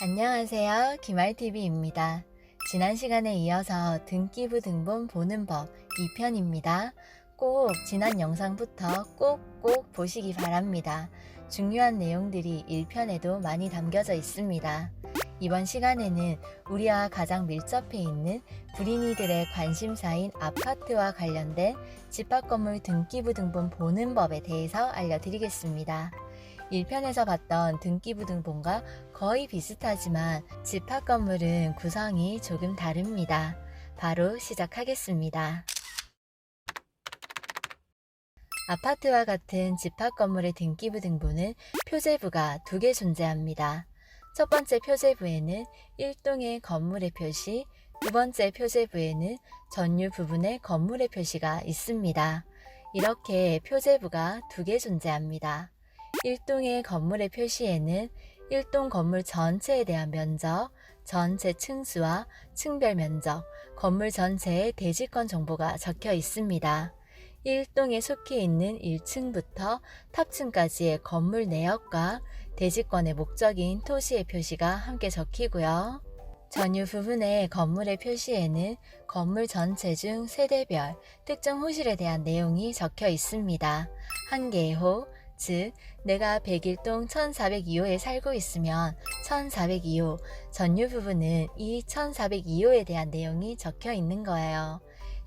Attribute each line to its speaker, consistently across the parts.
Speaker 1: 안녕하세요. 김알TV입니다. 지난 시간에 이어서 등기부등본 보는 법 2편입니다. 꼭 지난 영상부터 꼭꼭 보시기 바랍니다. 중요한 내용들이 1편에도 많이 담겨져 있습니다. 이번 시간에는 우리와 가장 밀접해 있는 불인이들의 관심사인 아파트와 관련된 집합건물 등기부등본 보는 법에 대해서 알려드리겠습니다. 1편에서 봤던 등기부등본과 거의 비슷하지만 집합건물은 구성이 조금 다릅니다. 바로 시작하겠습니다. 아파트와 같은 집합건물의 등기부등본은 표제부가 2개 존재합니다. 첫 번째 표제부에는 1동의 건물의 표시, 두 번째 표제부에는 전유 부분의 건물의 표시가 있습니다. 이렇게 표제부가 2개 존재합니다. 1동의 건물의 표시에는 1동 건물 전체에 대한 면적, 전체 층수와 층별 면적, 건물 전체의 대지권 정보가 적혀 있습니다. 1동에 속해 있는 1층부터 탑층까지의 건물 내역과 대지권의 목적인 토지의 표시가 함께 적히고요. 전유 부분의 건물의 표시에는 건물 전체 중 세대별, 특정 호실에 대한 내용이 적혀 있습니다. 한 개의 호, 즉 내가 101동 1402호에 살고 있으면 1402호, 전유 부분은 이 1402호에 대한 내용이 적혀 있는 거예요.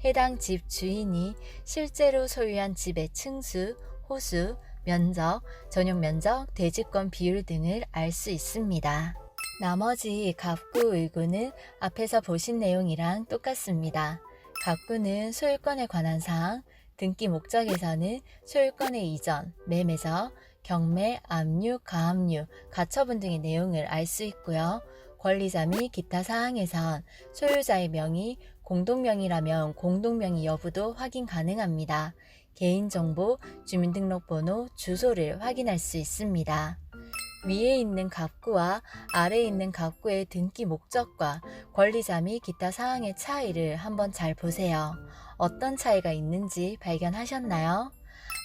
Speaker 1: 해당 집 주인이 실제로 소유한 집의 층수, 호수, 면적, 전용 면적, 대지권 비율 등을 알 수 있습니다. 나머지 갑구, 의구는 앞에서 보신 내용이랑 똑같습니다. 갑구는 소유권에 관한 사항, 등기 목적에서는 소유권의 이전, 매매적, 경매, 압류, 가압류, 가처분 등의 내용을 알 수 있고요. 권리자 및 기타 사항에선 소유자의 명의, 공동명의라면 공동명의 여부도 확인 가능합니다. 개인정보, 주민등록번호, 주소를 확인할 수 있습니다. 위에 있는 갑구와 아래에 있는 갑구의 등기 목적과 권리자 및 기타 사항의 차이를 한번 잘 보세요. 어떤 차이가 있는지 발견하셨나요?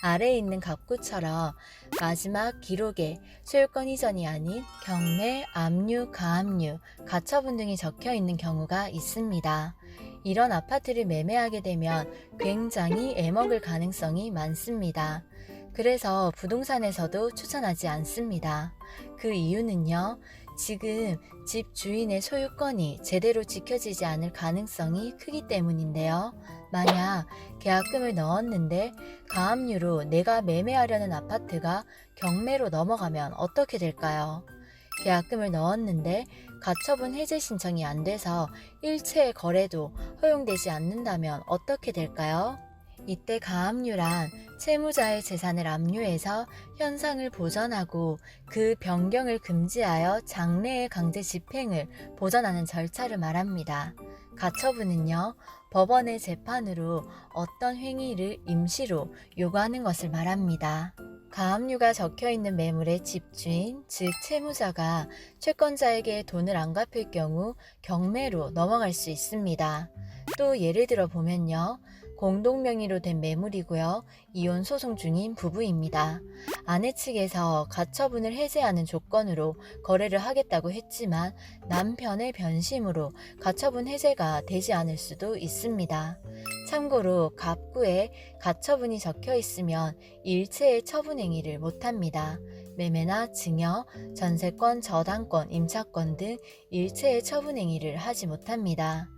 Speaker 1: 아래에 있는 갑구처럼 마지막 기록에 소유권 이전이 아닌 경매, 압류, 가압류, 가처분 등이 적혀 있는 경우가 있습니다. 이런 아파트를 매매하게 되면 굉장히 애먹을 가능성이 많습니다. 그래서 부동산에서도 추천하지 않습니다. 그 이유는요, 지금 집 주인의 소유권이 제대로 지켜지지 않을 가능성이 크기 때문인데요. 만약 계약금을 넣었는데 가압류로 내가 매매하려는 아파트가 경매로 넘어가면 어떻게 될까요? 계약금을 넣었는데 가처분 해제 신청이 안 돼서 일체의 거래도 허용되지 않는다면 어떻게 될까요? 이때 가압류란 채무자의 재산을 압류해서 현상을 보전하고 그 변경을 금지하여 장래의 강제 집행을 보전하는 절차를 말합니다. 가처분은요, 법원의 재판으로 어떤 행위를 임시로 요구하는 것을 말합니다. 가압류가 적혀있는 매물의 집주인, 즉 채무자가 채권자에게 돈을 안 갚을 경우 경매로 넘어갈 수 있습니다. 또 예를 들어 보면요, 공동명의로 된 매물이고요. 이혼 소송 중인 부부입니다. 아내 측에서 가처분을 해제하는 조건으로 거래를 하겠다고 했지만 남편의 변심으로 가처분 해제가 되지 않을 수도 있습니다. 참고로 갑구에 가처분이 적혀 있으면 일체의 처분 행위를 못합니다. 매매나 증여, 전세권, 저당권, 임차권 등 일체의 처분 행위를 하지 못합니다.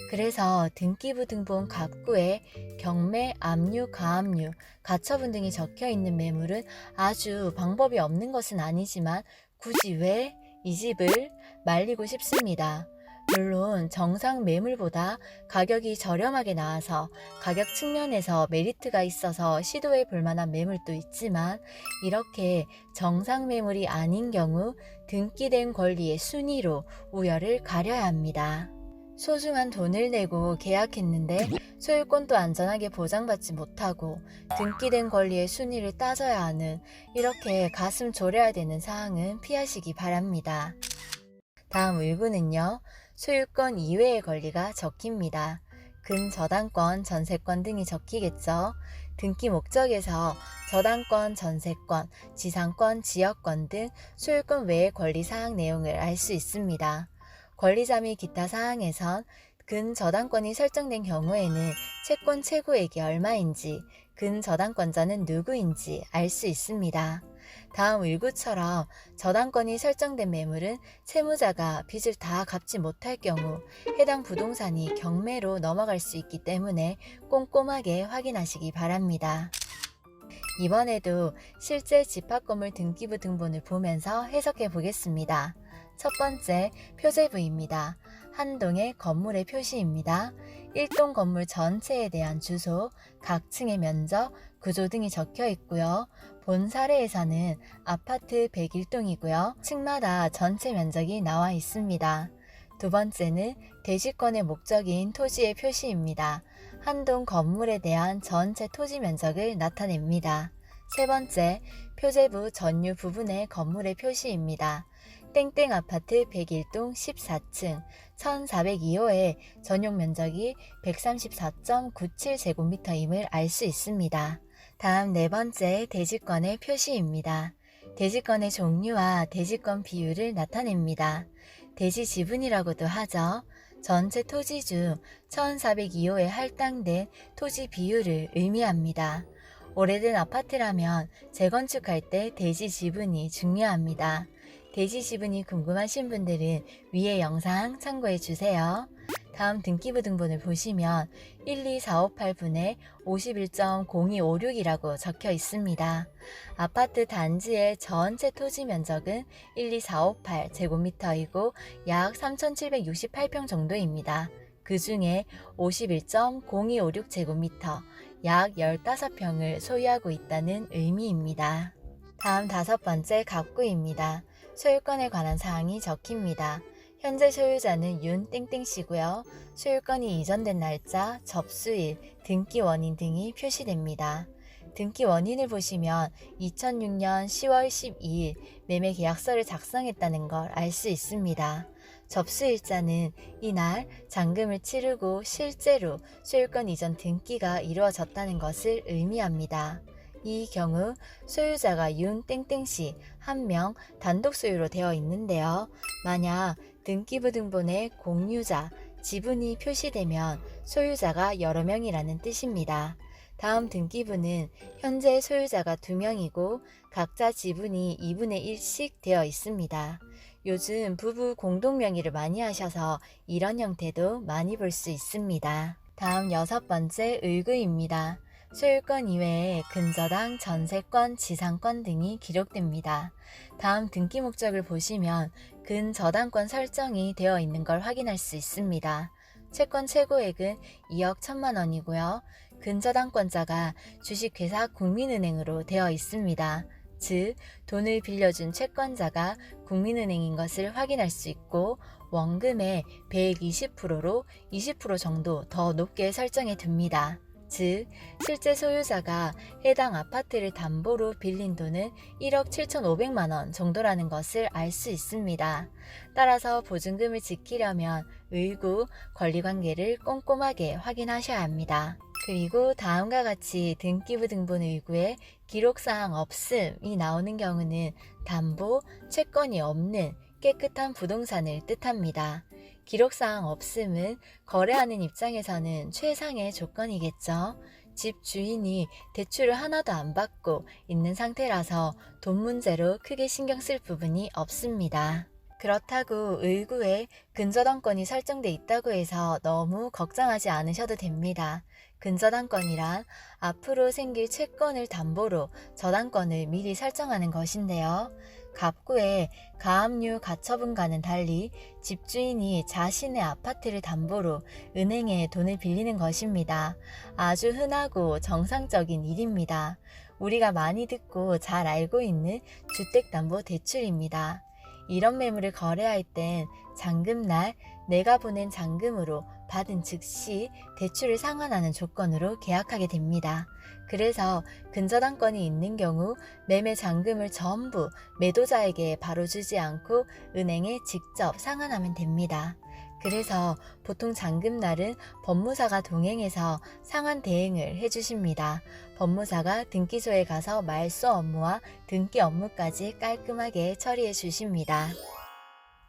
Speaker 1: 그래서 등기부등본 갑구에 경매, 압류, 가압류, 가처분 등이 적혀 있는 매물은 아주 방법이 없는 것은 아니지만 굳이 왜 이 집을 말리고 싶습니다. 물론 정상 매물보다 가격이 저렴하게 나와서 가격 측면에서 메리트가 있어서 시도해 볼 만한 매물도 있지만 이렇게 정상 매물이 아닌 경우 등기된 권리의 순위로 우열을 가려야 합니다. 소중한 돈을 내고 계약했는데 소유권도 안전하게 보장받지 못하고 등기된 권리의 순위를 따져야 하는 이렇게 가슴 졸여야 되는 사항은 피하시기 바랍니다. 다음 의구는요, 소유권 이외의 권리가 적힙니다. 근저당권, 전세권 등이 적히겠죠. 등기 목적에서 저당권, 전세권, 지상권, 지역권 등 소유권 외의 권리사항 내용을 알 수 있습니다. 권리자 및 기타 사항에선 근저당권이 설정된 경우에는 채권 최고액이 얼마인지, 근저당권자는 누구인지 알 수 있습니다. 다음 을구처럼 저당권이 설정된 매물은 채무자가 빚을 다 갚지 못할 경우 해당 부동산이 경매로 넘어갈 수 있기 때문에 꼼꼼하게 확인하시기 바랍니다. 이번에도 실제 집합건물 등기부 등본을 보면서 해석해 보겠습니다. 첫 번째, 표제부입니다. 한 동의 건물의 표시입니다. 1동 건물 전체에 대한 주소, 각 층의 면적, 구조 등이 적혀 있고요. 본 사례에서는 아파트 101동이고요. 층마다 전체 면적이 나와 있습니다. 두 번째는 대지권의 목적인 토지의 표시입니다. 한 동 건물에 대한 전체 토지 면적을 나타냅니다. 세 번째, 표제부 전유 부분의 건물의 표시입니다. 땡땡 아파트 101동 14층 1402호의 전용 면적이 134.97제곱미터임을 알 수 있습니다. 다음 네 번째, 대지권의 표시입니다. 대지권의 종류와 대지권 비율을 나타냅니다. 대지 지분이라고도 하죠. 전체 토지 중 1402호에 할당된 토지 비율을 의미합니다. 오래된 아파트라면 재건축할 때 대지 지분이 중요합니다. 대지 지분이 궁금하신 분들은 위의 영상 참고해 주세요. 다음 등기부 등본을 보시면 12458분에 51.0256이라고 적혀 있습니다. 아파트 단지의 전체 토지 면적은 12458제곱미터이고 약 3768평 정도입니다. 그 중에 51.0256제곱미터, 약 15평을 소유하고 있다는 의미입니다. 다음 다섯 번째, 갑구입니다. 소유권에 관한 사항이 적힙니다. 현재 소유자는 윤땡땡씨고요. 소유권이 이전된 날짜, 접수일, 등기 원인 등이 표시됩니다. 등기 원인을 보시면 2006년 10월 12일 매매 계약서를 작성했다는 걸 알 수 있습니다. 접수일자는 이날 잔금을 치르고 실제로 소유권 이전 등기가 이루어졌다는 것을 의미합니다. 이 경우 소유자가 윤땡땡씨 1명 단독 소유로 되어 있는데요. 만약 등기부 등본에 공유자, 지분이 표시되면 소유자가 여러 명이라는 뜻입니다. 다음 등기부는 현재 소유자가 2명이고 각자 지분이 2분의 1씩 되어 있습니다. 요즘 부부 공동명의를 많이 하셔서 이런 형태도 많이 볼 수 있습니다. 다음 여섯 번째, 을구입니다. 소유권 이외에 근저당, 전세권, 지상권 등이 기록됩니다. 다음 등기 목적을 보시면 근저당권 설정이 되어 있는 걸 확인할 수 있습니다. 채권 최고액은 2억 1천만 원이고요. 근저당권자가 주식회사 국민은행으로 되어 있습니다. 즉, 돈을 빌려준 채권자가 국민은행인 것을 확인할 수 있고 원금의 120%로 20% 정도 더 높게 설정해 둡니다. 즉, 실제 소유자가 해당 아파트를 담보로 빌린 돈은 1억 7,500만 원 정도라는 것을 알 수 있습니다. 따라서 보증금을 지키려면 을구, 권리관계를 꼼꼼하게 확인하셔야 합니다. 그리고 다음과 같이 등기부 등본 을구에 기록사항 없음이 나오는 경우는 담보, 채권이 없는 깨끗한 부동산을 뜻합니다. 기록사항 없음은 거래하는 입장에서는 최상의 조건이겠죠. 집 주인이 대출을 하나도 안 받고 있는 상태라서 돈 문제로 크게 신경 쓸 부분이 없습니다. 그렇다고 을구에 근저당권이 설정돼 있다고 해서 너무 걱정하지 않으셔도 됩니다. 근저당권이란 앞으로 생길 채권을 담보로 저당권을 미리 설정하는 것인데요. 갑구의 가압류 가처분과는 달리 집주인이 자신의 아파트를 담보로 은행에 돈을 빌리는 것입니다. 아주 흔하고 정상적인 일입니다. 우리가 많이 듣고 잘 알고 있는 주택담보대출입니다. 이런 매물을 거래할 땐 잔금날 내가 보낸 잔금으로 받은 즉시 대출을 상환하는 조건으로 계약하게 됩니다. 그래서 근저당권이 있는 경우 매매 잔금을 전부 매도자에게 바로 주지 않고 은행에 직접 상환하면 됩니다. 그래서 보통 잔금날은 법무사가 동행해서 상환 대행을 해주십니다. 법무사가 등기소에 가서 말소 업무와 등기 업무까지 깔끔하게 처리해 주십니다.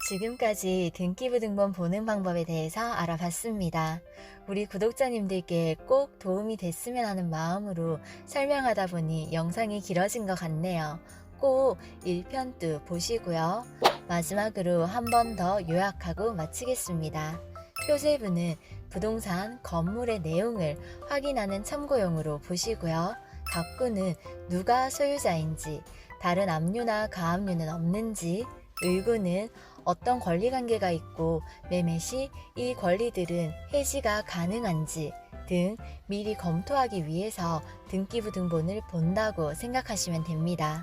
Speaker 1: 지금까지 등기부등본 보는 방법에 대해서 알아봤습니다. 우리 구독자님들께 꼭 도움이 됐으면 하는 마음으로 설명하다 보니 영상이 길어진 것 같네요. 꼭 1편도 보시고요. 마지막으로 한 번 더 요약하고 마치겠습니다. 표제부는 부동산 건물의 내용을 확인하는 참고용으로 보시고요. 갑구는 누가 소유자인지, 다른 압류나 가압류는 없는지, 의구는 어떤 권리관계가 있고 매매 시 이 권리들은 해지가 가능한지 등 미리 검토하기 위해서 등기부 등본을 본다고 생각하시면 됩니다.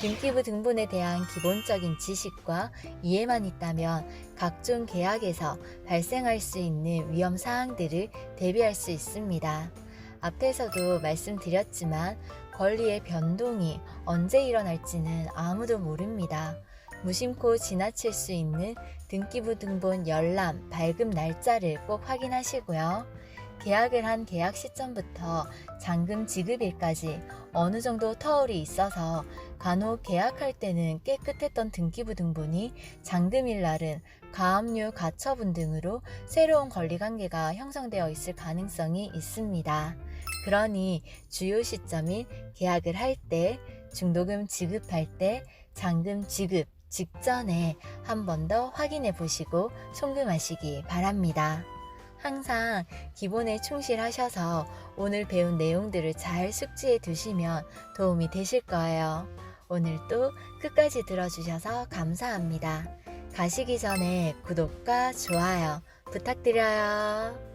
Speaker 1: 등기부 등본에 대한 기본적인 지식과 이해만 있다면 각종 계약에서 발생할 수 있는 위험 사항들을 대비할 수 있습니다. 앞에서도 말씀드렸지만 권리의 변동이 언제 일어날지는 아무도 모릅니다. 무심코 지나칠 수 있는 등기부 등본 열람, 발급 날짜를 꼭 확인하시고요. 계약을 한 계약 시점부터 잔금 지급일까지 어느 정도 터울이 있어서 간혹 계약할 때는 깨끗했던 등기부 등본이 잔금일 날은 가압류, 가처분 등으로 새로운 권리관계가 형성되어 있을 가능성이 있습니다. 그러니 주요 시점인 계약을 할 때, 중도금 지급할 때, 잔금 지급 직전에 한 번 더 확인해 보시고 송금하시기 바랍니다. 항상 기본에 충실하셔서 오늘 배운 내용들을 잘 숙지해 두시면 도움이 되실 거예요. 오늘도 끝까지 들어주셔서 감사합니다. 가시기 전에 구독과 좋아요 부탁드려요.